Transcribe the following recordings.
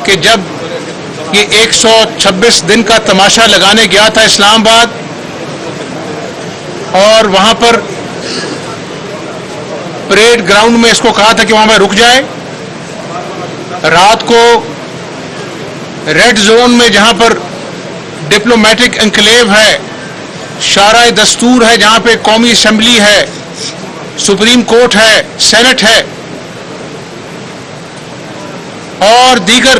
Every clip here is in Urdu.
کہ جب یہ 126 دن کا تماشا لگانے گیا تھا اسلام آباد اور وہاں پر پریڈ گراؤنڈ میں اس کو کہا تھا کہ وہاں پہ رک جائے, رات کو ریڈ زون میں جہاں پر ڈپلومیٹک انکلیو ہے, شارع دستور ہے, جہاں پہ قومی اسمبلی ہے, سپریم کورٹ ہے, سینٹ ہے اور دیگر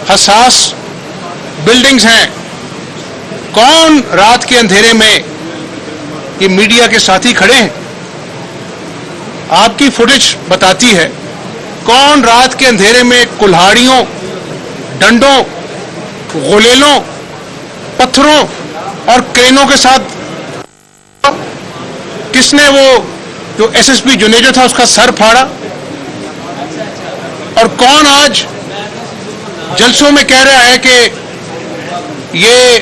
حساس بلڈنگز ہیں, کون رات کے اندھیرے میں یہ میڈیا کے ساتھی کھڑے ہیں؟ آپ کی فوٹیج بتاتی ہے کون رات کے اندھیرے میں کلہاڑیوں, ڈنڈوں, غلیلوں, پتھروں اور کرینوں کے ساتھ, کس نے وہ جو ایس ایس پی جنیجو تھا اس کا سر پھاڑا, اور کون آج جلسوں میں کہہ رہا ہے کہ یہ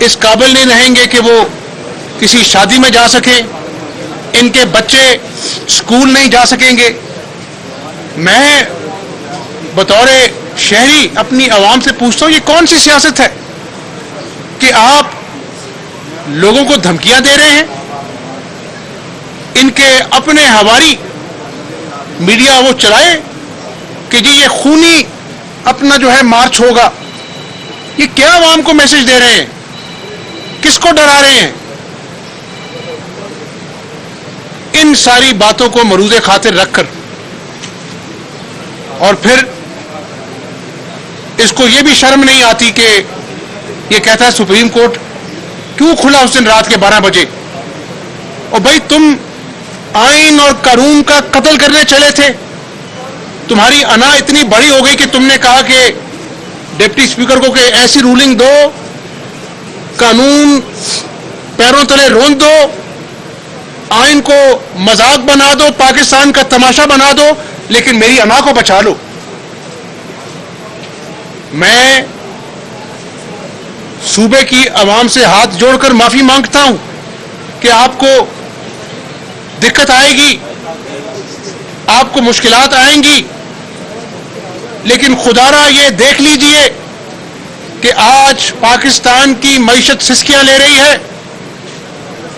اس قابل نہیں رہیں گے کہ وہ کسی شادی میں جا سکیں, ان کے بچے اسکول نہیں جا سکیں گے. میں بطور شہری اپنی عوام سے پوچھتا ہوں یہ کون سی سیاست ہے کہ آپ لوگوں کو دھمکیاں دے رہے ہیں؟ ان کے اپنے ہواری میڈیا وہ چلائے کہ جی یہ خونی اپنا جو ہے مارچ ہوگا. یہ کیا عوام کو میسج دے رہے ہیں؟ کس کو ڈرا رہے ہیں؟ ان ساری باتوں کو مروز خاطر رکھ کر اور پھر اس کو یہ بھی شرم نہیں آتی کہ یہ کہتا ہے سپریم کورٹ کیوں کھلا اس دن رات کے 12 بجے؟ اور بھائی تم آئین اور قانون کا قتل کرنے چلے تھے, تمہاری انا اتنی بڑی ہو گئی کہ تم نے کہا کہ ڈپٹی اسپیکر کو کہ ایسی رولنگ دو, قانون پیروں تلے روند دو, آئین کو مذاق بنا دو, پاکستان کا تماشا بنا دو, لیکن میری انا کو بچا لو. میں صوبے کی عوام سے ہاتھ جوڑ کر معافی مانگتا ہوں کہ آپ کو دقت آئے گی, آپ کو مشکلات آئیں گی, لیکن خدا را یہ دیکھ لیجئے کہ آج پاکستان کی معیشت سسکیاں لے رہی ہے.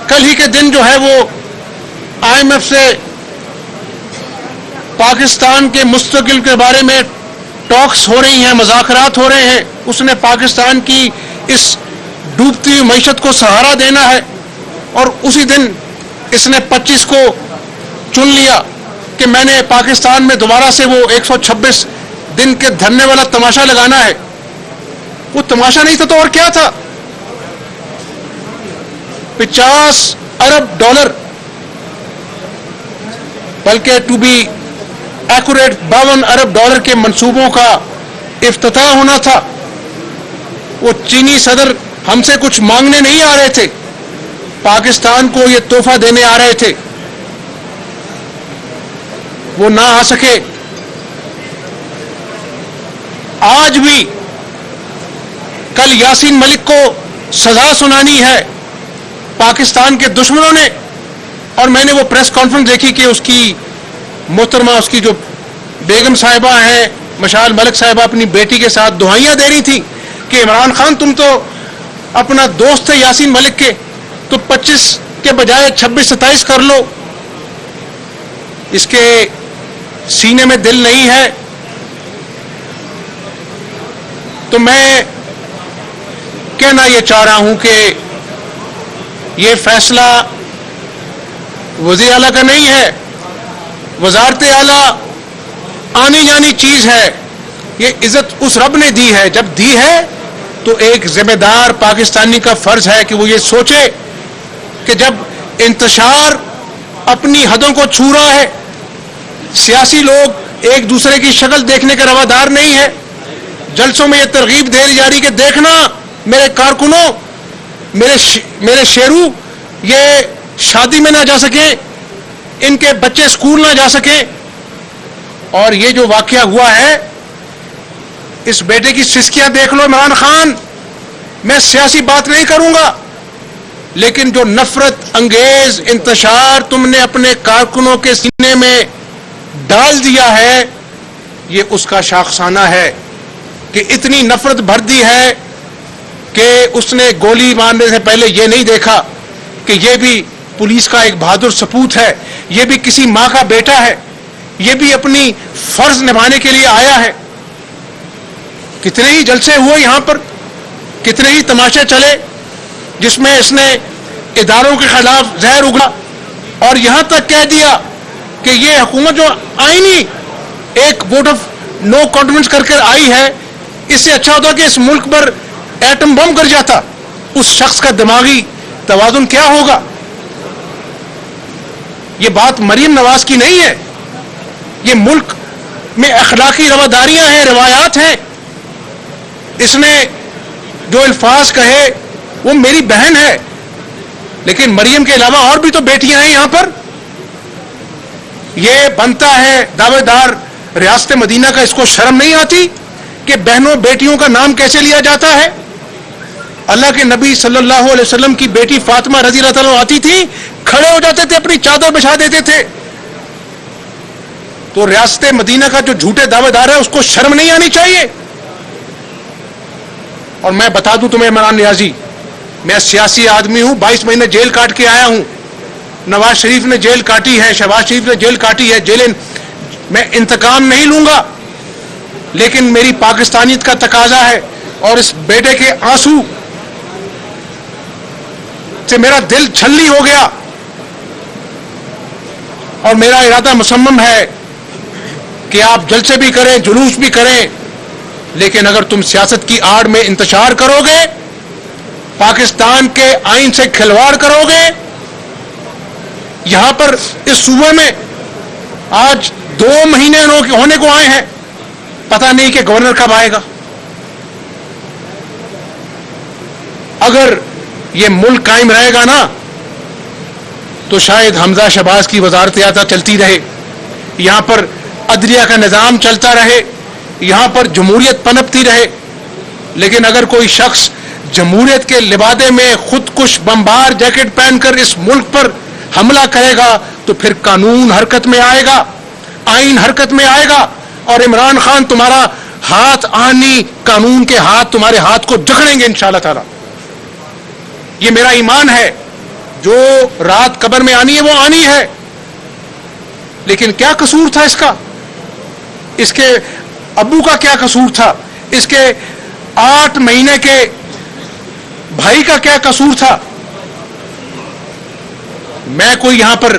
کل ہی کے دن جو ہے وہ آئی ایم ایف سے پاکستان کے مستقبل کے بارے میں ٹاکس ہو رہی ہیں, مذاکرات ہو رہے ہیں. اس نے پاکستان کی اس ڈوبتی ہوئی معیشت کو سہارا دینا ہے, اور اسی دن اس نے 25 کو چن لیا کہ میں نے پاکستان میں دوبارہ سے وہ 126 دن کے دھرنے والا تماشا لگانا ہے. وہ تماشا نہیں تھا تو اور کیا تھا؟ 50 ارب ڈالر, بلکہ ٹو بی ایکوریٹ 52 ارب ڈالر کے منصوبوں کا افتتاح ہونا تھا. وہ چینی صدر ہم سے کچھ مانگنے نہیں آ رہے تھے, پاکستان کو یہ تحفہ دینے آ رہے تھے. وہ نہ آ سکے. آج بھی کل یاسین ملک کو سزا سنانی ہے پاکستان کے دشمنوں نے, اور میں نے وہ پریس کانفرنس دیکھی کہ اس کی محترمہ, اس کی جو بیگم صاحبہ ہیں مشال ملک صاحبہ, اپنی بیٹی کے ساتھ دعائیاں دے رہی تھی کہ عمران خان تم تو اپنا دوست ہے یاسین ملک کے, تو 25 کے بجائے 26-27 کر لو. اس کے سینے میں دل نہیں ہے. تو میں کہنا یہ چاہ رہا ہوں کہ یہ فیصلہ وزیر اعلیٰ کا نہیں ہے, وزارت اعلیٰ آنی جانی چیز ہے. یہ عزت اس رب نے دی ہے, جب دی ہے تو ایک ذمہ دار پاکستانی کا فرض ہے کہ وہ یہ سوچے کہ جب انتشار اپنی حدوں کو چھو رہا ہے, سیاسی لوگ ایک دوسرے کی شکل دیکھنے کے روادار نہیں ہے, جلسوں میں یہ ترغیب دے دی جا رہی کہ دیکھنا میرے کارکنوں, میرے شیرو, یہ شادی میں نہ جا سکیں, ان کے بچے اسکول نہ جا سکیں. اور یہ جو واقعہ ہوا ہے, اس بیٹے کی سسکیاں دیکھ لو عمران خان. میں سیاسی بات نہیں کروں گا, لیکن جو نفرت انگیز انتشار تم نے اپنے کارکنوں کے سینے میں ڈال دیا ہے, یہ اس کا شاخسانہ ہے. کہ اتنی نفرت بھر دی ہے کہ اس نے گولی مارنے سے پہلے یہ نہیں دیکھا کہ یہ بھی پولیس کا ایک بہادر سپوت ہے, یہ بھی کسی ماں کا بیٹا ہے, یہ بھی اپنی فرض نبھانے کے لیے آیا ہے. کتنے ہی جلسے ہوئے یہاں پر, کتنے ہی تماشے چلے جس میں اس نے اداروں کے خلاف زہر اگلا اور یہاں تک کہہ دیا کہ یہ حکومت جو آئینی ایک ووٹ آف نو کانفیڈنس کر کے آئی ہے, اس سے اچھا ہوتا کہ اس ملک پر ایٹم بم گر جاتا. اس شخص کا دماغی توازن کیا ہوگا؟ یہ بات مریم نواز کی نہیں ہے, یہ ملک میں اخلاقی رواداریاں ہیں, روایات ہیں. اس نے جو الفاظ کہے وہ میری بہن ہے, لیکن مریم کے علاوہ اور بھی تو بیٹیاں ہیں یہاں پر. یہ بنتا ہے دعوے دار ریاست مدینہ کا, اس کو شرم نہیں آتی کہ بہنوں بیٹیوں کا نام کیسے لیا جاتا ہے؟ اللہ کے نبی صلی اللہ علیہ وسلم کی بیٹی فاطمہ رضی اللہ عنہا آتی تھی, کھڑے ہو جاتے تھے, اپنی چادر بچھا دیتے تھے. تو ریاست مدینہ کا جو جھوٹے دعوے دار ہے اس کو شرم نہیں آنی چاہیے. اور میں بتا دوں تمہیں عمران نیازی, میں سیاسی آدمی ہوں, 22 مہینے جیل کاٹ کے آیا ہوں. نواز شریف نے جیل کاٹی ہے, شہباز شریف نے جیل کاٹی ہے. میں انتقام نہیں لوں گا, لیکن میری پاکستانیت کا تقاضا ہے اور اس بیٹے کے آنسو سے میرا دل چھلنی ہو گیا اور میرا ارادہ مصمم ہے کہ آپ جلسے بھی کریں, جلوس بھی کریں, لیکن اگر تم سیاست کی آڑ میں انتشار کرو گے, پاکستان کے آئین سے کھلواڑ کرو گے. یہاں پر اس صوبے میں آج 2 مہینے ہونے کو آئے ہیں, پتہ نہیں کہ گورنر کب آئے گا. اگر یہ ملک قائم رہے گا نا تو شاید حمزہ شہباز کی وزارت اعلیٰ چلتی رہے, یہاں پر عدلیہ کا نظام چلتا رہے, یہاں پر جمہوریت پنپتی رہے. لیکن اگر کوئی شخص جمہوریت کے لبادے میں خود کش بمبار جیکٹ پہن کر اس ملک پر حملہ کرے گا تو پھر قانون حرکت میں آئے گا, آئین حرکت میں آئے گا, اور عمران خان تمہارا ہاتھ آنی قانون کے ہاتھ تمہارے ہاتھ کو جکڑیں گے انشاءاللہ تعالی. یہ میرا ایمان ہے, جو رات قبر میں آنی ہے وہ آنی ہے. لیکن کیا قصور تھا اس کا؟ اس کے ابو کا کیا قصور تھا؟ اس کے 8 مہینے کے بھائی کا کیا قصور تھا؟ میں کوئی یہاں پر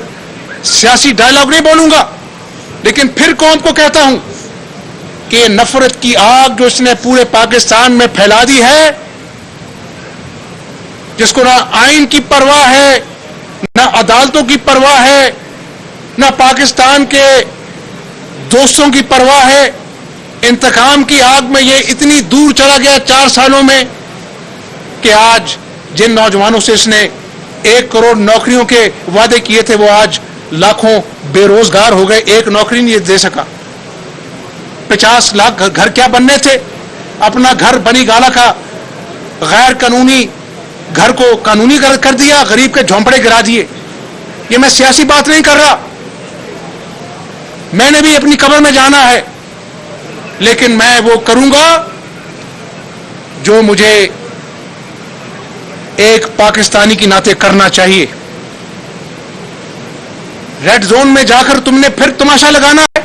سیاسی ڈائلاگ نہیں بولوں گا, لیکن پھر قوم کو کہتا ہوں کہ نفرت کی آگ جو اس نے پورے پاکستان میں پھیلا دی ہے, جس کو نہ آئین کی پرواہ ہے, نہ عدالتوں کی پرواہ ہے, نہ پاکستان کے دوستوں کی پرواہ ہے, انتقام کی آگ میں یہ اتنی دور چلا گیا 4 سالوں میں کہ آج جن نوجوانوں سے اس نے 1 کروڑ نوکریوں کے وعدے کیے تھے وہ آج لاکھوں بے روزگار ہو گئے, 1 نوکری نہیں دے سکا. 50 لاکھ گھر کیا بننے تھے, اپنا گھر بنی گالا کا غیر قانونی گھر کو قانونی کر دیا, غریب کے جھونپڑے گرا دیے. یہ میں سیاسی بات نہیں کر رہا, میں نے بھی اپنی قبر میں جانا ہے, لیکن میں وہ کروں گا جو مجھے ایک پاکستانی کی ناطے کرنا چاہیے. ریڈ زون میں جا کر تم نے پھر تماشا لگانا ہے,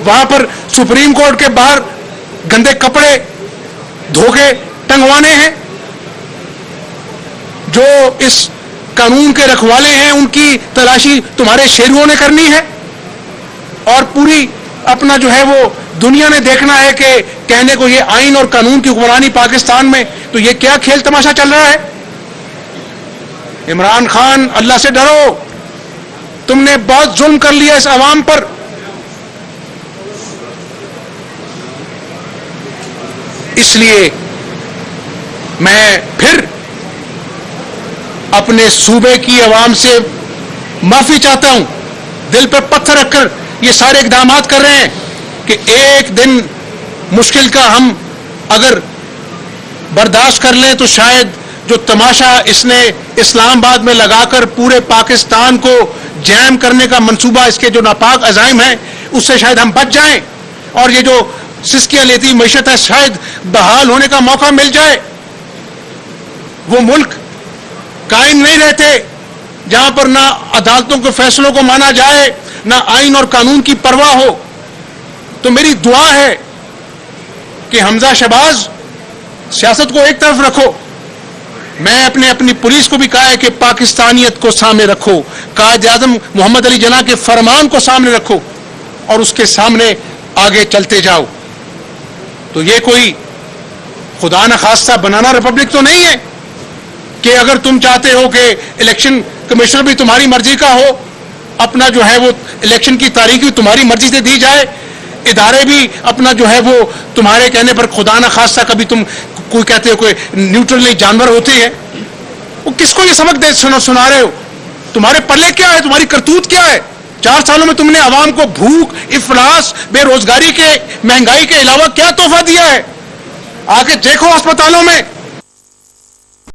وہاں پر سپریم کورٹ کے باہر گندے کپڑے دھو کے ٹنگوانے ہیں. جو اس قانون کے رکھوالے ہیں ان کی تلاشی تمہارے شیروؤں نے کرنی ہے, اور پوری اپنا جو ہے وہ دنیا نے دیکھنا ہے کہ کہنے کو یہ آئین اور قانون کی حکمرانی پاکستان میں. تو یہ کیا کھیل تماشا چل رہا ہے؟ عمران خان, اللہ سے ڈرو, تم نے بہت ظلم کر لیا اس عوام پر. اس لیے میں پھر اپنے صوبے کی عوام سے معافی چاہتا ہوں, دل پر پتھر رکھ کر یہ سارے اقدامات کر رہے ہیں کہ ایک دن مشکل کا ہم اگر برداشت کر لیں تو شاید جو تماشا اس نے اسلام آباد میں لگا کر پورے پاکستان کو جیم کرنے کا منصوبہ, اس کے جو ناپاک عزائم ہیں اس سے شاید ہم بچ جائیں, اور یہ جو سسکیاں لیتی معیشت ہے شاید بحال ہونے کا موقع مل جائے. وہ ملک قائم نہیں رہتے جہاں پر نہ عدالتوں کے فیصلوں کو مانا جائے, نہ آئین اور قانون کی پرواہ ہو. تو میری دعا ہے کہ حمزہ شہباز سیاست کو ایک طرف رکھو. میں اپنی پولیس کو بھی کہا ہے کہ پاکستانیت کو سامنے رکھو, قائد اعظم محمد علی جناح کے فرمان کو سامنے رکھو اور اس کے سامنے آگے چلتے جاؤ. تو یہ کوئی خدا نخواستہ بنانا ریپبلک تو نہیں ہے کہ اگر تم چاہتے ہو کہ الیکشن کمشنر بھی تمہاری مرضی کا ہو, اپنا جو ہے وہ الیکشن کی تاریخ بھی تمہاری مرضی سے دی جائے, ادارے بھی اپنا جو ہے وہ تمہارے کہنے پر خدا نخواستہ کبھی تم کوئی کہتے ہو کوئی نیوٹرل نہیں جانور ہوتے ہیں. وہ کس کو یہ سبق سنا رہے ہو؟ تمہارے پلے کیا ہے؟ تمہاری کرتوت کیا ہے؟ 4 سالوں میں تم نے عوام کو بھوک, افلاس, بے روزگاری کے, مہنگائی کے علاوہ کیا تحفہ دیا ہے؟ آ کے دیکھو اسپتالوں میں